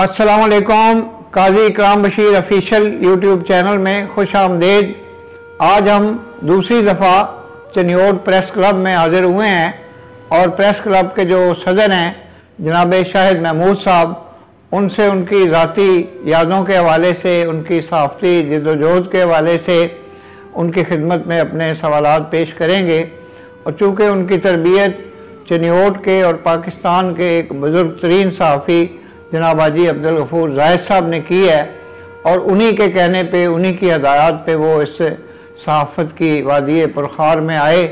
अस्सलामुअलैकुम। काजी इकराम Bashir official YouTube channel में खुश आमदीद। आज हम दूसरी दफ़ा चनियोट प्रेस क्लब में हाज़िर हुए हैं और प्रेस क्लब के जो सदर हैं जनाब शाहिद महमूद साहब, उनसे उनकी ज़ाती यादों के हवाले से, उनकी सहाफ़ती जद्दोजहद के हवाले से उनकी खिदमत में अपने सवालात पेश करेंगे। और चूँकि उनकी तरबियत चनियोट के और पाकिस्तान के एक बुज़ुर्ग तरीन सहाफ़ी जनाब हाजी अब्दुल गफूर जाहिद साहब ने की है और उन्हीं के कहने पे, उन्हीं की हदायत पे वो इस सहाफ़त की वादी पुरखार में आए।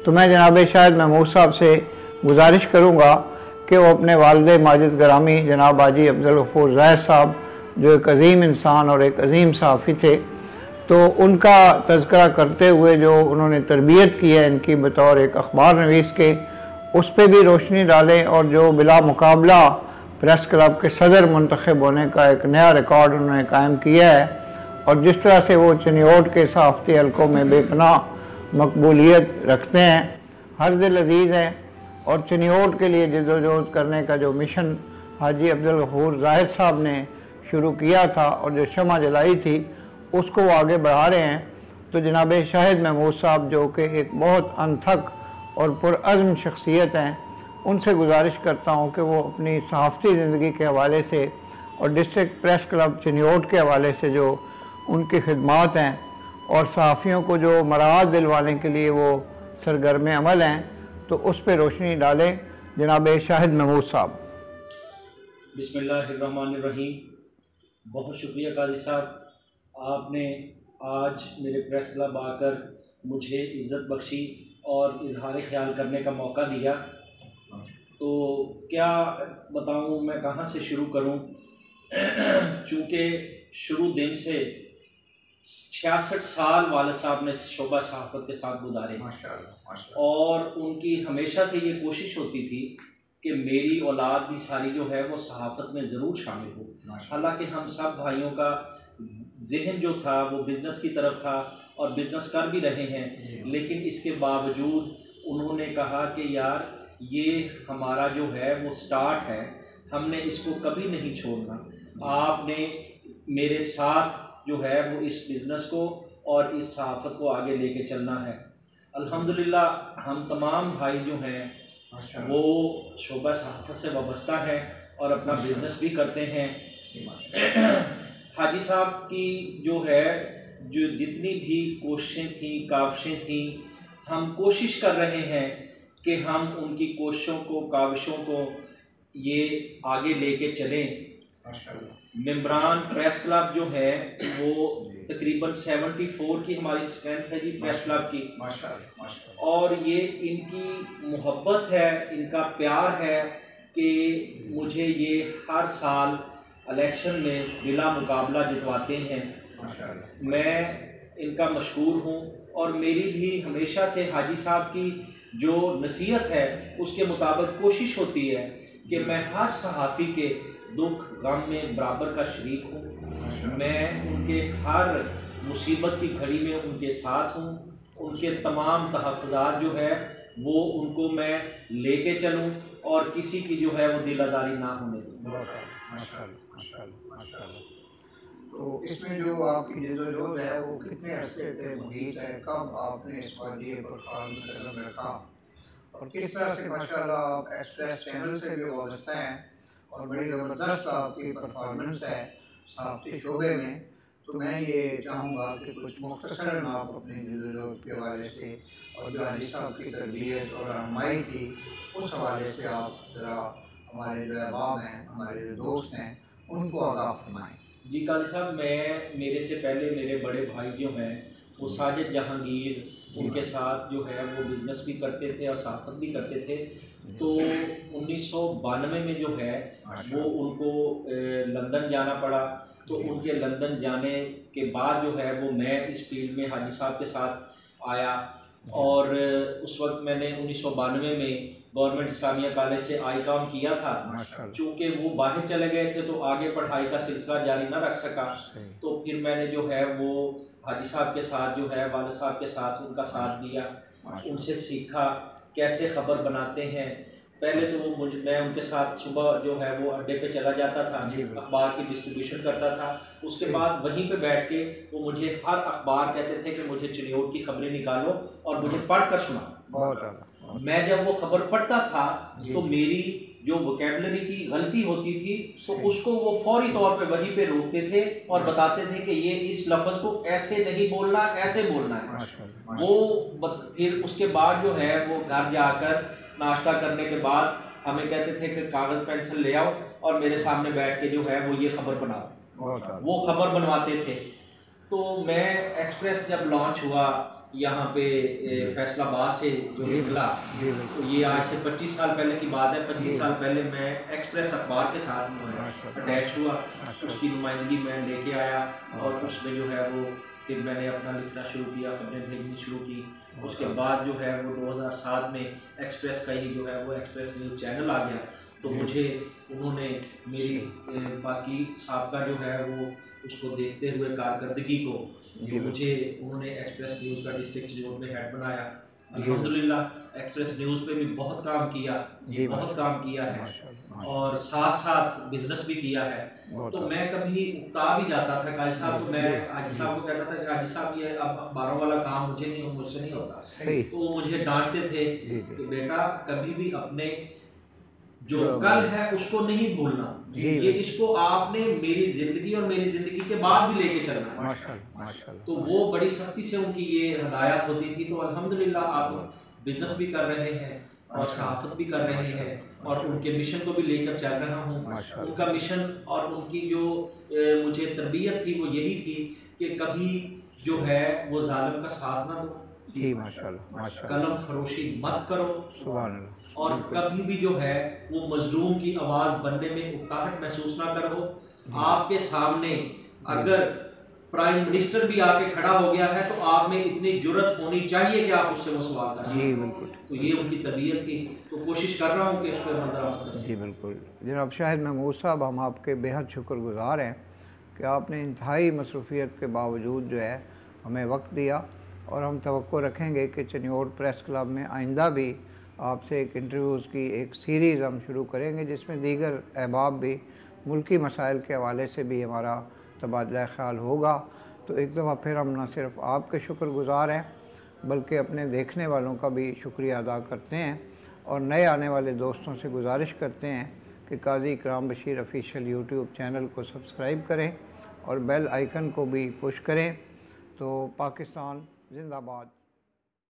तो मैं जनाब शाहिद महमूद साहब से गुजारिश करूँगा कि वो अपने वालिद माजिद ग्रामी जनाब हाजी अब्दुल गफूर जाहिद साहब, जो एक अज़ीम इंसान और एक अज़ीम सहाफ़ी थे, तो उनका तज़किरा करते हुए जो उन्होंने तरबियत की है इनकी बतौर एक अखबार नवीस के, उस पर भी रोशनी डालें। और जो बिला मुकाबला प्रेस क्लब के सदर मुंतखब होने का एक नया रिकॉर्ड उन्होंने कायम किया है और जिस तरह से वो चनियोट के सहाफ़ती हलकों में बेपनाह मकबूलियत रखते हैं, हर दिल अजीज़ हैं और चनियोट के लिए जद्दोजहद करने का जो मिशन हाजी अब्दुल गफूर जाहिद साहब ने शुरू किया था और जो शमा जलाई थी, उसको वो आगे बढ़ा रहे हैं। तो जनाब शाहिद महमूद साहब, जो कि एक बहुत अनथक और पुरअज़्म शख्सियत हैं, उनसे गुजारिश करता हूँ कि वो अपनी सहाफ़ती ज़िंदगी के हवाले से और डिस्ट्रिक्ट प्रेस क्लब चनियोट के हवाले से जो उनकी खिदमात हैं और सहाफ़ियों को जो मराद दिलवाने के लिए वो सरगर्म अमल हैं, तो उस पर रोशनी डालें। जनाब शाहिद महमूद साहब। बिस्मिल्लाहिर्रहमानिर्रहीम। बहुत शुक्रिया काजी साहब, आपने आज मेरे प्रेस क्लब आकर मुझे इज़्ज़त बख्शी और इजहार ख्याल करने का मौका दिया। तो क्या बताऊं, मैं कहाँ से शुरू करूं। चूँकि शुरू दिन से 66 साल वालिद साहब ने शोबा सहाफ़त के साथ गुजारे और उनकी हमेशा से ये कोशिश होती थी कि मेरी औलाद भी सारी जो है वो सहाफ़त में ज़रूर शामिल हो। हालांकि हम सब भाइयों का जहन जो था वो बिज़नेस की तरफ था और बिज़नेस कर भी रहे हैं, लेकिन इसके बावजूद उन्होंने कहा कि यार ये हमारा जो है वो स्टार्ट है, हमने इसको कभी नहीं छोड़ना। आपने मेरे साथ जो है वो इस बिज़नेस को और इस सहाफ़त को आगे लेके चलना है। अल्हम्दुलिल्लाह हम तमाम भाई जो हैं वो शोबा सहाफ़त से वाबस्ता है और अपना बिज़नेस भी करते हैं। हाजी साहब की जो है जो जितनी भी कोशिशें थी, काविशें थी, हम कोशिश कर रहे हैं कि हम उनकी कोशिशों को, काविशों को ये आगे लेके चलें। मेंबरान प्रेस क्लब जो है वो तकरीबन 74 की हमारी स्ट्रेंथ है जी प्रेस क्लब की, और ये इनकी मोहब्बत है, इनका प्यार है कि मुझे ये हर साल इलेक्शन में बिला मुकाबला जितवाते हैं। मैं इनका मशहूर हूँ और मेरी भी हमेशा से हाजी साहब की जो नसीहत है उसके मुताबिक कोशिश होती है कि मैं हर सहाफ़ी के दुख गम में बराबर का शरीक हूँ। मैं उनके हर मुसीबत की घड़ी में उनके साथ हूँ। उनके तमाम तहफ़्फ़ुज़ात जो है वो उनको मैं लेके चलूँ और किसी की जो है वो दिल आज़ारी ना होने दूँ। तो इसमें जो आपकी जद्दोजहद है वो कितने अरसे से मुहित है, कब आपने इस वादी पुरखार में कदम रखा और किस तरह से माशाल्लाह आप एक्सप्रेस चैनल से भी वाबस्ता हैं और बड़ी ज़बरदस्त आपकी परफॉर्मेंस है सहाफ़ती शोबे में। तो मैं ये चाहूँगा कि कुछ मुख्तसरन आप अपनी जद्दोजहद के हवाले से और जो हाजी साहब की तरबियत और रहनुमाई थी उस हवाले से आप ज़रा हमारे जो अहबाब हैं, हमारे जो दोस्त हैं, उनको आगाह फरमाएँ। जी काजी साहब, मैं मेरे से पहले मेरे बड़े भाई जो हैं वो साजिद जहांगीर, उनके साथ जो है वो बिज़नेस भी करते थे और सहाफ़त भी करते थे। तो 1992 में जो है वो उनको लंदन जाना पड़ा। तो उनके लंदन जाने के बाद जो है वो मैं इस फील्ड में हाजी साहब के साथ आया और उस वक्त मैंने 1992 में गवर्नमेंट इस्लामिया कॉलेज से आई काम किया था। चूँकि वो बाहर चले गए थे तो आगे पढ़ाई का सिलसिला जारी ना रख सका, तो फिर मैंने जो है वो हाजी साहब के साथ जो है वालिद साहब के साथ उनका साथ दिया, उनसे सीखा कैसे ख़बर बनाते हैं पहले तो वो मैं उनके साथ सुबह जो है वो अड्डे पे चला जाता था, अखबार की डिस्ट्रीब्यूशन करता था। उसके बाद वहीं पे बैठ के वो मुझे हर अखबार कहते थे कि मुझे चिन्योट की खबरें निकालो और मुझे पढ़कर सुना। मैं जब वो खबर पढ़ता था तो मेरी जो वोकेबलरी की गलती होती थी तो उसको वो फौरी तौर पे वहीं पे रोकते थे और बताते थे कि ये इस लफ्ज़ को ऐसे नहीं बोलना, ऐसे बोलना है। फिर उसके बाद जो है वो घर जाकर नाश्ता करने के बाद हमें कहते थे कि कागज़ पेंसिल ले आओ और मेरे सामने बैठ के जो है वो ये खबर बनाओ। वो खबर बनवाते थे। तो मैं एक्सप्रेस जब लॉन्च हुआ यहाँ पे फैसलाबाद से जो निकला, तो ये आज से 25 साल पहले की बात है। 25 साल पहले मैं एक्सप्रेस अखबार के साथ अटैच हुआ, उसकी नुमाइंदगी मैं लेके आया और उसमें जो है वो फिर मैंने अपना लिखना शुरू किया, खबरें भेजनी शुरू की। उसके बाद जो है वो 2007 में एक्सप्रेस का ही जो है वो एक्सप्रेस न्यूज़ चैनल आ गया। तो मुझे उन्होंने मेरी बाकी साबका जो है वो उसको देखते हुए कारकर्दगी को तो मुझे उन्होंने एक्सप्रेस न्यूज़ का डिस्ट्रिक्ट चिन्योट में हेड बनाया। अल्हम्दुलिल्लाह एक्सप्रेस न्यूज़ पे भी बहुत काम किया, बहुत काम किया है और साथ साथ बिजनेस भी किया है। तो मैं कभी उकता भी जाता था काजी साहब, तो मैं हाजी साहब को कहता था कि हाजी साहब ये अब अखबारों वाला काम मुझसे नहीं होता। तो वो मुझे डांटते थे कि बेटा कभी भी अपने जो कल है उसको नहीं भूलना, ये इसको आपने मेरी जिंदगी और मेरी जिंदगी के बाद भी लेके चलना है। माशाल्लाह। तो वो बड़ी सख्ती से उनकी ये हदायत होती थी। तो अल्हम्दुलिल्लाह आप बिजनेस भी कर रहे हैं और सहाफत भी कर रहे हैं और उनके मिशन को भी लेकर चल रहा हूँ। उनका मिशन और उनकी जो मुझे तरबियत थी वो यही थी कि कभी जो है वो जालिम का साथ ना दो, जी माशाल्लाह, कलम फरोशी मत करो, सुभान अल्लाह, और कभी भी जो है वो मजलूम की आवाज़ बनने में उकताहट महसूस ना करो। आपके सामने अगर प्राइम मिनिस्टर भी आके खड़ा हो गया है तो आप में इतनी जुर्रत होनी चाहिए कि आप उससे वो सवाल करें। जी बिल्कुल। तो ये उनकी तबीयत थी, तो कोशिश कर रहा हूँ कि इस पर बंदरामद करें। जी बिल्कुल जनाब शाहिद महमूद साहब, हम आपके बेहद शुक्रगुजार हैं कि आपने इंतहाई मसरूफियत के बावजूद जो है हमें वक्त दिया और हम तवक्को रखेंगे कि चिन्योट प्रेस क्लब में आइंदा भी आपसे एक इंटरव्यूज़ की एक सीरीज़ हम शुरू करेंगे जिसमें दीगर अहबाब भी मुल्की मसाइल के हवाले से भी हमारा तबादला ख्याल होगा। तो एक दफ़ा फिर हम न सिर्फ आपके शुक्रगुजार हैं बल्कि अपने देखने वालों का भी शुक्रिया अदा करते हैं और नए आने वाले दोस्तों से गुजारिश करते हैं कि काजी इकराम बशीर ऑफिशियल यूट्यूब चैनल को सब्सक्राइब करें और बेल आइकन को भी पुश करें। तो पाकिस्तान जिंदाबाद।